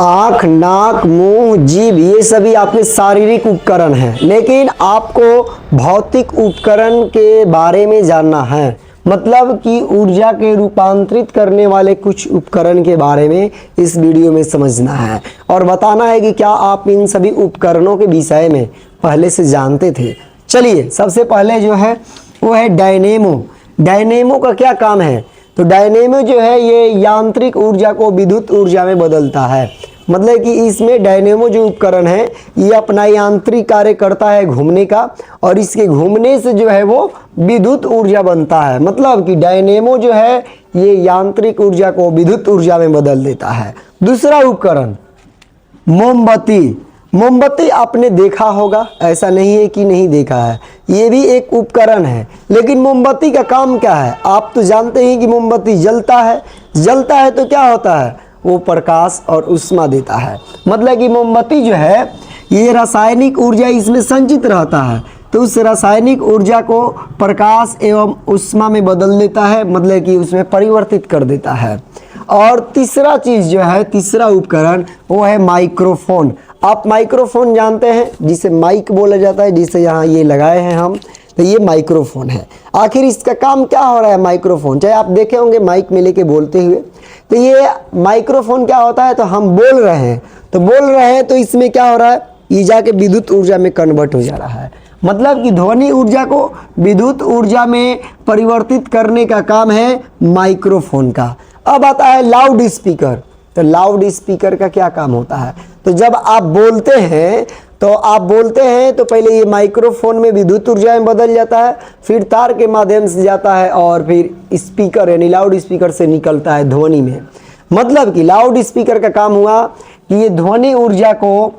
आँख, नाक, मुंह, जीभ ये सभी आपके शारीरिक उपकरण हैं, लेकिन आपको भौतिक उपकरण के बारे में जानना है। मतलब कि ऊर्जा के रूपांतरित करने वाले कुछ उपकरण के बारे में इस वीडियो में समझना है और बताना है कि क्या आप इन सभी उपकरणों के विषय में पहले से जानते थे। चलिए, सबसे पहले जो है वो है डायनेमो। डायनेमो का क्या काम है? तो डायनेमो जो है ये यांत्रिक ऊर्जा को विद्युत ऊर्जा में बदलता है। मतलब कि इसमें डायनेमो जो उपकरण है ये अपना यांत्रिक कार्य करता है घूमने का, और इसके घूमने से जो है वो विद्युत ऊर्जा बनता है। मतलब कि डायनेमो जो है ये यांत्रिक ऊर्जा को विद्युत ऊर्जा में बदल देता है। दूसरा उपकरण मोमबत्ती। मोमबत्ती आपने देखा होगा, ऐसा नहीं है कि नहीं देखा है, ये भी एक उपकरण है। लेकिन मोमबत्ती का काम क्या है? आप तो जानते हैं कि मोमबत्ती जलता है। जलता है तो क्या होता है? वो प्रकाश और ऊष्मा देता है। मतलब कि मोमबत्ती जो है ये रासायनिक ऊर्जा इसमें संचित रहता है, तो उस रासायनिक ऊर्जा को प्रकाश एवं ऊष्मा में बदल देता है, मतलब कि उसमें परिवर्तित कर देता है। और तीसरा चीज़ जो है, तीसरा उपकरण वो है माइक्रोफोन। आप माइक्रोफोन जानते हैं, जिसे माइक बोला जाता है, जिसे यहाँ ये लगाए हैं हम, तो ये माइक्रोफोन है। आखिर इसका काम क्या हो रहा है माइक्रोफोन? चाहे आप देखे होंगे माइक में लेके बोलते हुए, तो ये माइक्रोफोन क्या होता है? तो हम बोल रहे हैं, तो इसमें क्या हो रहा है? ये जाके विद्युत ऊर्जा में कन्वर्ट हो जा रहा है। मतलब कि ध्वनि ऊर्जा को विद्युत ऊर्जा में परिवर्तित करने का काम है माइक्रोफोन का। अब आता है लाउड स्पीकर। तो लाउड स्पीकर का क्या काम होता है? तो जब आप बोलते हैं तो पहले ये माइक्रोफोन में विद्युत ऊर्जा में बदल जाता है, फिर तार के माध्यम से जाता है और फिर स्पीकर यानी लाउड स्पीकर से निकलता है ध्वनि में। मतलब कि लाउड स्पीकर का काम हुआ कि ये ध्वनि ऊर्जा को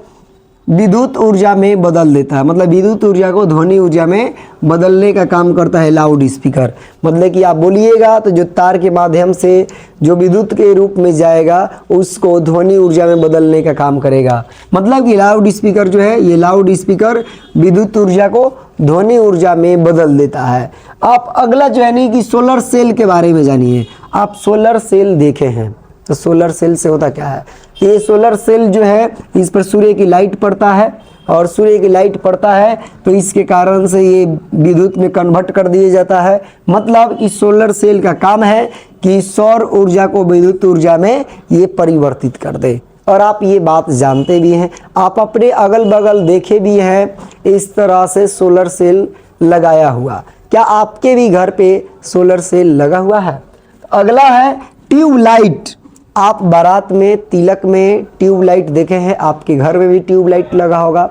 विद्युत ऊर्जा में बदल देता है। मतलब विद्युत ऊर्जा को ध्वनि ऊर्जा में बदलने का काम करता है लाउड स्पीकर। मतलब कि आप बोलिएगा तो जो तार के माध्यम से जो विद्युत के रूप में जाएगा उसको ध्वनि ऊर्जा में बदलने का काम करेगा। मतलब कि लाउड स्पीकर जो है ये लाउड स्पीकर विद्युत ऊर्जा को ध्वनि ऊर्जा में बदल देता है। आप अगला जो है नहीं कि सोलर सेल के बारे में जानिए। आप सोलर सेल देखे हैं, तो सोलर सेल से होता क्या है? ये सोलर सेल जो है इस पर सूर्य की लाइट पड़ता है, और सूर्य की लाइट पड़ता है तो इसके कारण से ये विद्युत में कन्वर्ट कर दिया जाता है। मतलब इस सोलर सेल का काम है कि सौर ऊर्जा को विद्युत ऊर्जा में ये परिवर्तित कर दे। और आप ये बात जानते भी हैं, आप अपने अगल बगल देखे भी हैं इस तरह से सोलर सेल लगाया हुआ। क्या आपके भी घर पे सोलर सेल लगा हुआ है? अगला है ट्यूबलाइट। आप बारात में, तिलक में ट्यूबलाइट देखे हैं, आपके घर में भी ट्यूबलाइट लगा होगा।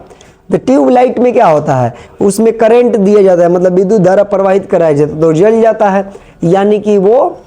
तो ट्यूबलाइट में क्या होता है? उसमें करंट दिया जाता है, मतलब विद्युत धारा प्रवाहित कराया जाता है, तो जल जाता है। यानी कि वो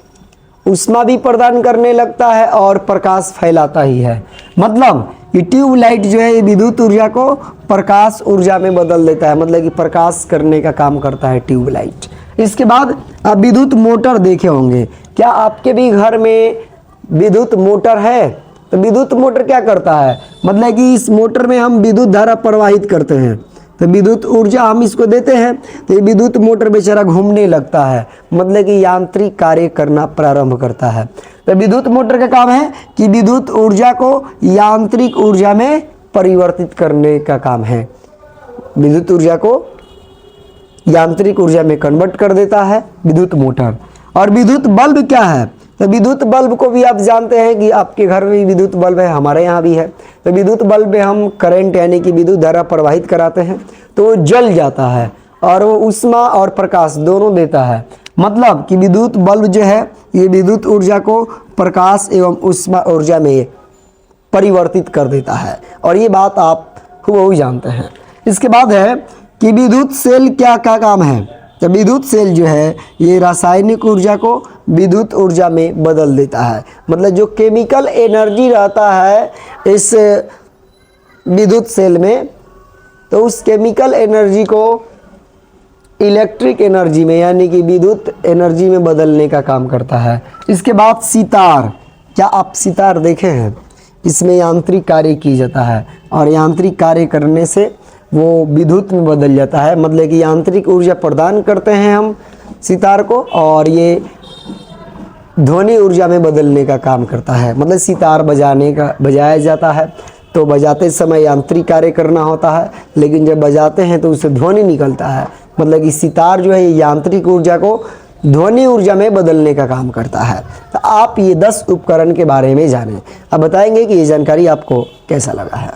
ऊष्मा भी प्रदान करने लगता है और प्रकाश फैलाता ही है। मतलब ये ट्यूबलाइट जो है ये विद्युत ऊर्जा को प्रकाश ऊर्जा में बदल देता है। मतलब कि प्रकाश करने का काम करता है ट्यूबलाइट। इसके बाद आप विद्युत मोटर देखे होंगे। क्या आपके भी घर में विद्युत मोटर है? तो विद्युत मोटर क्या करता है? मतलब कि इस मोटर में हम विद्युत धारा प्रवाहित करते हैं, तो विद्युत ऊर्जा हम इसको देते हैं, तो ये विद्युत मोटर बेचारा घूमने लगता है। मतलब कि यांत्रिक कार्य करना प्रारंभ करता है। तो विद्युत मोटर का काम है कि विद्युत ऊर्जा को यांत्रिक ऊर्जा में परिवर्तित करने का काम है। विद्युत ऊर्जा को यांत्रिक ऊर्जा में कन्वर्ट कर देता है विद्युत मोटर। और विद्युत बल्ब क्या है? तो विद्युत बल्ब को भी आप जानते हैं कि आपके घर में भी विद्युत बल्ब है, हमारे यहाँ भी है। तो विद्युत बल्ब में हम करंट यानी कि विद्युत धारा प्रवाहित कराते हैं तो वो जल जाता है और वो ऊष्मा और प्रकाश दोनों देता है। मतलब कि विद्युत बल्ब जो है ये विद्युत ऊर्जा को प्रकाश एवं ऊष्मा ऊर्जा में परिवर्तित कर देता है, और ये बात आप खूब जानते हैं। इसके बाद है कि विद्युत सेल क्या काम है? तो विद्युत सेल जो है ये रासायनिक ऊर्जा को विद्युत ऊर्जा में बदल देता है। मतलब जो केमिकल एनर्जी रहता है इस विद्युत सेल में, तो उस केमिकल एनर्जी को इलेक्ट्रिक एनर्जी में यानी कि विद्युत एनर्जी में बदलने का काम करता है। इसके बाद सितार। क्या आप सितार देखे हैं? इसमें यांत्रिक कार्य किया जाता है और यांत्रिक कार्य करने से वो विद्युत में बदल जाता है। मतलब कि यांत्रिक ऊर्जा प्रदान करते हैं हम सितार को, और ये ध्वनि ऊर्जा में बदलने का काम करता है। मतलब सितार बजाया जाता है तो बजाते समय यांत्रिक कार्य करना होता है, लेकिन जब बजाते हैं तो उससे ध्वनि निकलता है। मतलब कि सितार जो है ये यांत्रिक ऊर्जा को ध्वनि ऊर्जा में बदलने का काम करता है। तो आप ये 10 उपकरण के बारे में जानें। अब बताएंगे कि ये जानकारी आपको कैसा लगा है।